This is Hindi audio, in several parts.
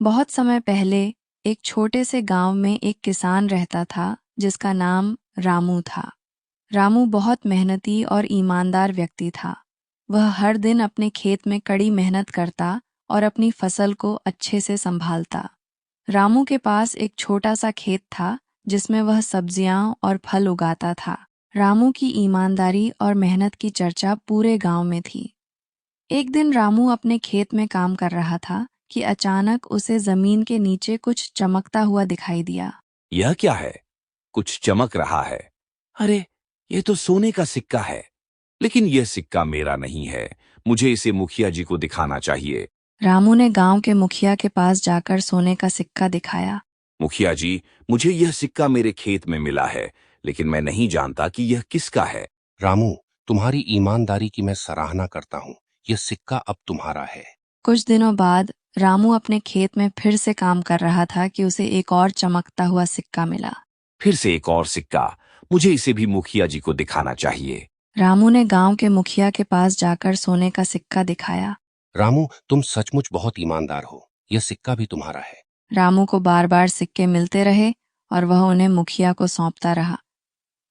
बहुत समय पहले एक छोटे से गांव में एक किसान रहता था जिसका नाम रामू था। रामू बहुत मेहनती और ईमानदार व्यक्ति था। वह हर दिन अपने खेत में कड़ी मेहनत करता और अपनी फसल को अच्छे से संभालता। रामू के पास एक छोटा सा खेत था जिसमें वह सब्जियां और फल उगाता था। रामू की ईमानदारी और मेहनत की चर्चा पूरे गांव में थी। एक दिन रामू अपने खेत में काम कर रहा था कि अचानक उसे जमीन के नीचे कुछ चमकता हुआ दिखाई दिया। यह क्या है? कुछ चमक रहा है। अरे, यह तो सोने का सिक्का है। लेकिन यह सिक्का मेरा नहीं है। मुझे इसे मुखिया जी को दिखाना चाहिए। रामू ने गांव के मुखिया के पास जाकर सोने का सिक्का दिखाया। मुखिया जी, मुझे यह सिक्का मेरे खेत में मिला है, लेकिन मैं नहीं जानता कि यह किसका है। रामू, तुम्हारी ईमानदारी की मैं सराहना करता हूँ। यह सिक्का अब तुम्हारा है। कुछ दिनों बाद रामू अपने खेत में फिर से काम कर रहा था कि उसे एक और चमकता हुआ सिक्का मिला। फिर से एक और सिक्का। मुझे इसे भी मुखिया जी को दिखाना चाहिए। रामू ने गांव के मुखिया के पास जाकर सोने का सिक्का दिखाया। रामू, तुम सचमुच बहुत ईमानदार हो। यह सिक्का भी तुम्हारा है। रामू को बार बार सिक्के मिलते रहे और वह उन्हें मुखिया को सौंपता रहा।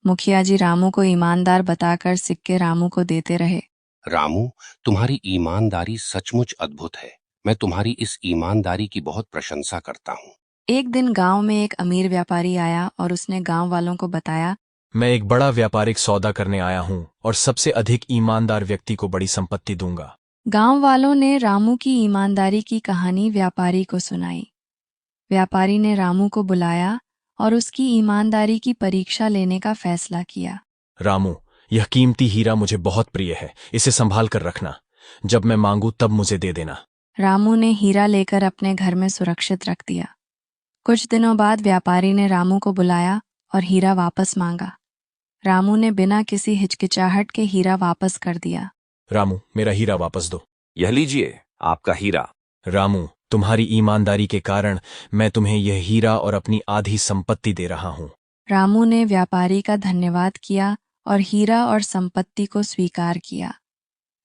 मुखिया जी रामू को ईमानदार बताकर सिक्के रामू को देते रहे। रामू, तुम्हारी ईमानदारी सचमुच अद्भुत है। मैं तुम्हारी इस ईमानदारी की बहुत प्रशंसा करता हूँ। एक दिन गांव में एक अमीर व्यापारी आया और उसने गांव वालों को बताया, मैं एक बड़ा व्यापारिक सौदा करने आया हूं और सबसे अधिक ईमानदार व्यक्ति को बड़ी संपत्ति दूंगा। गांव वालों ने रामू की ईमानदारी की कहानी व्यापारी को सुनाई। व्यापारी ने रामू को बुलाया और उसकी ईमानदारी की परीक्षा लेने का फैसला किया। रामू, यह कीमती हीरा मुझे बहुत प्रिय है। इसे संभाल कर रखना। जब मैं मांगू तब मुझे दे देना। रामू ने हीरा लेकर अपने घर में सुरक्षित रख दिया। कुछ दिनों बाद व्यापारी ने रामू को बुलाया और हीरा वापस मांगा। रामू ने बिना किसी हिचकिचाहट के हीरा वापस कर दिया। रामू, मेरा हीरा वापस दो। यह लीजिए, आपका हीरा। रामू, तुम्हारी ईमानदारी के कारण मैं तुम्हें यह हीरा और अपनी आधी संपत्ति दे रहा हूं। रामू ने व्यापारी का धन्यवाद किया और हीरा और संपत्ति को स्वीकार किया।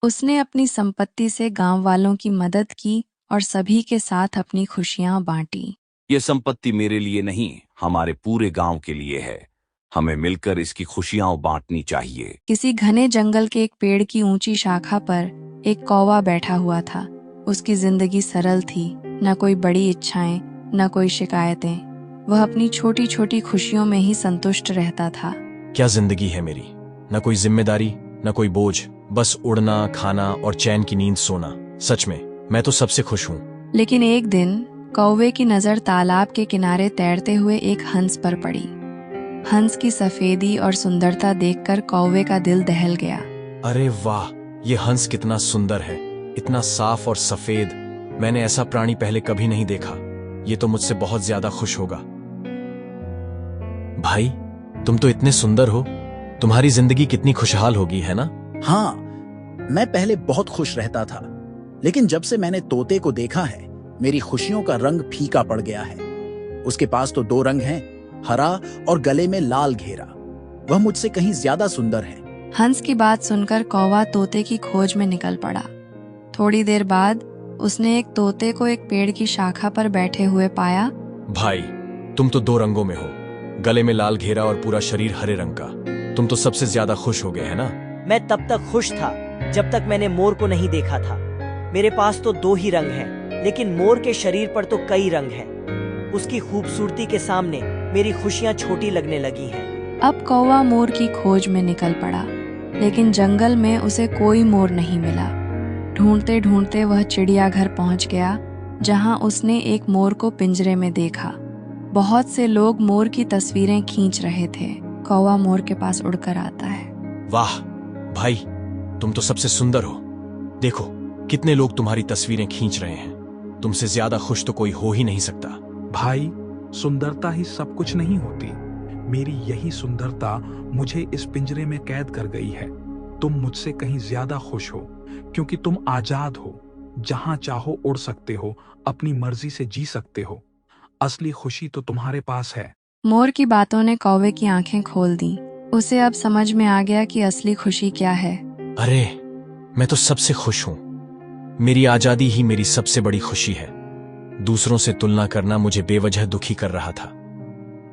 उसने अपनी संपत्ति से गांव वालों की मदद की और सभी के साथ अपनी खुशियां बांटी। यह संपत्ति मेरे लिए नहीं, हमारे पूरे गांव के लिए है। हमें मिलकर इसकी खुशियां बांटनी चाहिए। किसी घने जंगल के एक पेड़ की ऊंची शाखा पर एक कौवा बैठा हुआ था। उसकी जिंदगी सरल थी, न कोई बड़ी इच्छाएं, न कोई शिकायतें। वह अपनी छोटी छोटी खुशियों में ही संतुष्ट रहता था। क्या जिंदगी है मेरी? न कोई जिम्मेदारी, न कोई बोझ, बस उड़ना, खाना और चैन की नींद सोना। सच में मैं तो सबसे खुश हूँ। लेकिन एक दिन कौवे की नजर तालाब के किनारे तैरते हुए एक हंस पर पड़ी। हंस की सफेदी और सुंदरता देखकर कौवे का दिल दहल गया। अरे वाह, ये हंस कितना सुंदर है, इतना साफ और सफेद। मैंने ऐसा प्राणी पहले कभी नहीं देखा। ये तो मुझसे बहुत ज्यादा खुश होगा। भाई, तुम तो इतने सुंदर हो। तुम्हारी जिंदगी कितनी खुशहाल होगी, है ना? हाँ, मैं पहले बहुत खुश रहता था, लेकिन जब से मैंने तोते को देखा है, मेरी खुशियों का रंग फीका पड़ गया है। उसके पास तो दो रंग हैं, हरा और गले में लाल घेरा। वह मुझसे कहीं ज्यादा सुंदर है। हंस की बात सुनकर कौवा तोते की खोज में निकल पड़ा। थोड़ी देर बाद उसने एक तोते को एक पेड़ की शाखा पर बैठे हुए पाया। भाई, तुम तो दो रंगों में हो, गले में लाल घेरा और पूरा शरीर हरे रंग का। तुम तो सबसे ज्यादा खुश हो गए, है ना? मैं तब तक खुश था जब तक मैंने मोर को नहीं देखा था। मेरे पास तो दो ही रंग हैं, लेकिन मोर के शरीर पर तो कई रंग हैं। उसकी खूबसूरती के सामने मेरी खुशियां छोटी लगने लगी हैं। अब कौवा मोर की खोज में निकल पड़ा, लेकिन जंगल में उसे कोई मोर नहीं मिला। ढूंढते ढूंढते वह चिड़ियाघर पहुंच गया, जहां उसने एक मोर को पिंजरे में देखा। बहुत से लोग मोर की तस्वीरें खींच रहे थे। कौवा मोर के पास उड़कर आता है। वाह भाई, तुम तो सबसे सुंदर हो। देखो, कितने लोग तुम्हारी तस्वीरें खींच रहे हैं। तुमसे ज्यादा खुश तो कोई हो ही नहीं सकता। भाई, सुंदरता ही सब कुछ नहीं होती। मेरी यही सुंदरता मुझे इस पिंजरे में कैद कर गई है। तुम मुझसे कहीं ज्यादा खुश हो, क्योंकि तुम आजाद हो। जहां चाहो उड़ सकते हो, अपनी मर्जी से जी सकते हो। असली खुशी तो तुम्हारे पास है। मोर की बातों ने कौवे की आंखें खोल दी। उसे अब समझ में आ गया कि असली खुशी क्या है। अरे, मैं तो सबसे खुश हूं। मेरी आजादी ही मेरी सबसे बड़ी खुशी है। दूसरों से तुलना करना मुझे बेवजह दुखी कर रहा था।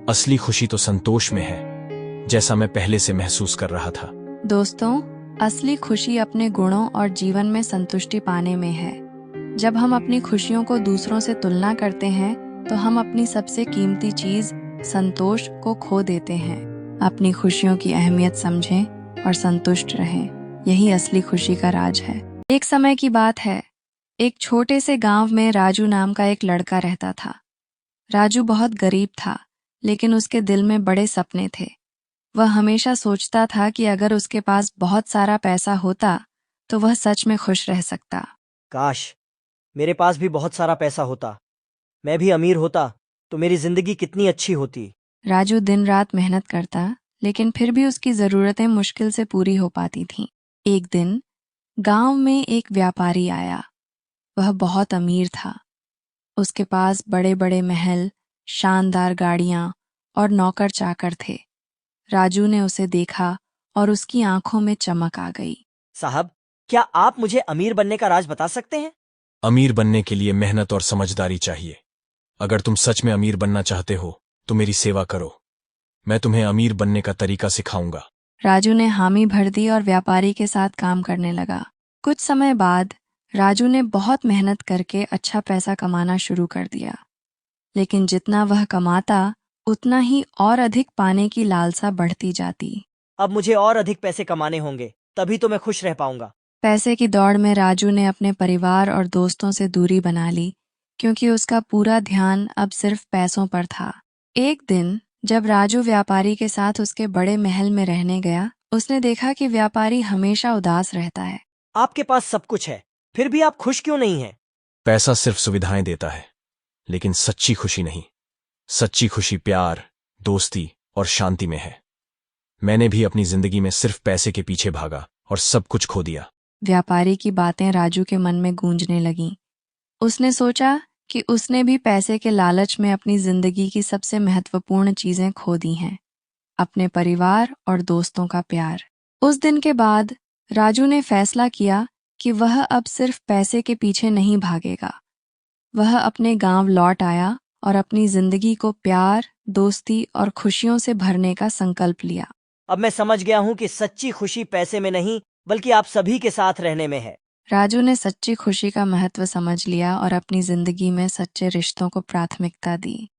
असली खुशी तो संतोष में है, जैसा मैं पहले से महसूस कर रहा था। दोस्तों, असली खुशी अपने गुणों और जीवन में संतुष्टि पाने में है। जब हम अपनी खुशियों को दूसरों से तुलना करते हैं तो हम अपनी सबसे कीमती चीज संतोष को खो देते हैं। अपनी खुशियों की अहमियत समझें और संतुष्ट रहें, यही असली खुशी का राज है। एक समय की बात है, एक छोटे से गांव में राजू नाम का एक लड़का रहता था। राजू बहुत गरीब था, लेकिन उसके दिल में बड़े सपने थे। वह हमेशा सोचता था कि अगर उसके पास बहुत सारा पैसा होता तो वह सच में खुश रह सकता। काश मेरे पास भी बहुत सारा पैसा होता, मैं भी अमीर होता तो मेरी जिंदगी कितनी अच्छी होती। राजू दिन रात मेहनत करता, लेकिन फिर भी उसकी जरूरतें मुश्किल से पूरी हो पाती थीं। एक दिन गांव में एक व्यापारी आया। वह बहुत अमीर था। उसके पास बड़े बड़े महल, शानदार गाड़ियां और नौकर चाकर थे। राजू ने उसे देखा और उसकी आंखों में चमक आ गई। साहब, क्या आप मुझे अमीर बनने का राज बता सकते हैं? अमीर बनने के लिए मेहनत और समझदारी चाहिए। अगर तुम सच में अमीर बनना चाहते हो तो मेरी सेवा करो। मैं तुम्हें अमीर बनने का तरीका सिखाऊंगा। राजू ने हामी भर दी और व्यापारी के साथ काम करने लगा। कुछ समय बाद राजू ने बहुत मेहनत करके अच्छा पैसा कमाना शुरू कर दिया, लेकिन जितना वह कमाता उतना ही और अधिक पाने की लालसा बढ़ती जाती। अब मुझे और अधिक पैसे कमाने होंगे, तभी तो मैं खुश रह पाऊंगा। पैसे की दौड़ में राजू ने अपने परिवार और दोस्तों से दूरी बना ली, क्योंकि उसका पूरा ध्यान अब सिर्फ पैसों पर था। एक दिन जब राजू व्यापारी के साथ उसके बड़े महल में रहने गया, उसने देखा कि व्यापारी हमेशा उदास रहता है। आपके पास सब कुछ है, फिर भी आप खुश क्यों नहीं हैं? पैसा सिर्फ सुविधाएं देता है, लेकिन सच्ची खुशी नहीं। सच्ची खुशी प्यार, दोस्ती और शांति में है। मैंने भी अपनी जिंदगी में सिर्फ पैसे के पीछे भागा और सब कुछ खो दिया। व्यापारी की बातें राजू के मन में गूंजने लगीं। उसने सोचा कि उसने भी पैसे के लालच में अपनी जिंदगी की सबसे महत्वपूर्ण चीजें खो दी हैं, अपने परिवार और दोस्तों का प्यार। उस दिन के बाद राजू ने फैसला किया कि वह अब सिर्फ पैसे के पीछे नहीं भागेगा। वह अपने गांव लौट आया और अपनी जिंदगी को प्यार, दोस्ती और खुशियों से भरने का संकल्प लिया। अब मैं समझ गया हूं कि सच्ची खुशी पैसे में नहीं, बल्कि आप सभी के साथ रहने में है। राजू ने सच्ची खुशी का महत्व समझ लिया और अपनी जिंदगी में सच्चे रिश्तों को प्राथमिकता दी।